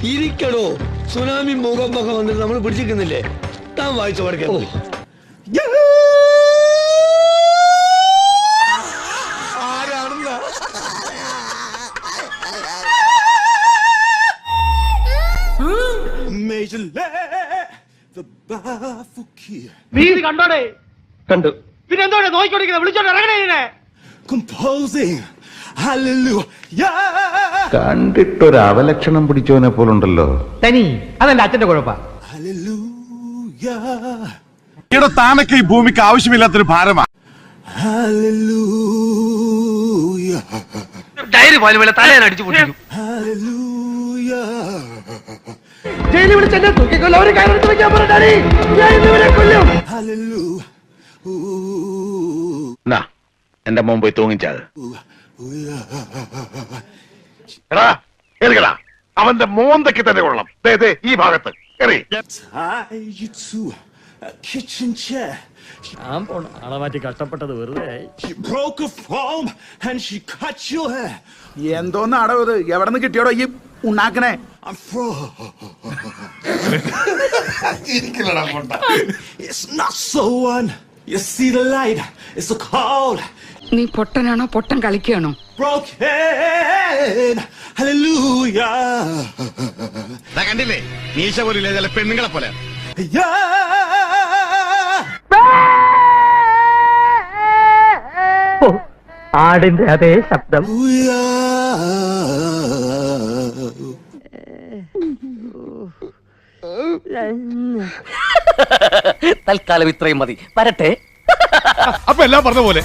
ഇരിക്കടോ, tsunami ഭൂകമ്പൊക്കെ വന്നിട്ട് നമ്മൾ പിടിച്ചിരിക്കുന്നില്ലേ? താൻ വായിച്ചു പഠിക്കാം. നീ ഇത് കണ്ടോടെ? കണ്ടു. പിന്നെ എന്തോടെ നോക്കിക്കൊണ്ടിരിക്കുന്നത്? വിളിച്ചോണ്ട് ഇറങ്ങണേ. കണ്ടിട്ടൊരു അവലക്ഷണം പിടിച്ചവനെ പോലുണ്ടല്ലോ. തനി അതെന്റെ അച്ഛന്റെ കുഴപ്പ. ഇവിടെ താനൊക്കെ ഈ ഭൂമിക്ക് ആവശ്യമില്ലാത്തൊരു ഭാരമാണ്. ഡയറി പോലെ തലേനെ അടിച്ചു പൊട്ടിക്കും. ജയിലിൽ വിളിച്ച് എന്നെ തൂക്കിക്കൊല്ലോ. ഒരു കയറെടുത്ത് വെക്കാൻ പറഞ്ഞാടി ഞാൻ ഇവരെ കൊല്ലും. എന്റെ മോൻ പോയി തൂങ്ങിച്ചത്. അവന്റെ മോന്തയ്ക്ക് തന്നെ കൊള്ളണം. ഈ ഭാഗത്ത് കഷ്ടപ്പെട്ടത് വെറുതെ. എന്തോന്നാടോ ഇത്? എവിടെ നിന്ന് കിട്ടിയോടോ ഈ ഉണ്ടാക്കണേ? നീ പൊട്ടനാണോ പൊട്ടൻ കളിക്കുകയാണോ? കണ്ടില്ലേ, മീശ പോലില്ലേ ചില പെണ്ണുങ്ങളെ പോലെ. ആടിന്റെ അതേ ശബ്ദം. തൽക്കാലം ഇത്രയും മതി. വരട്ടെ. അപ്പൊ എല്ലാം പറഞ്ഞ പോലെ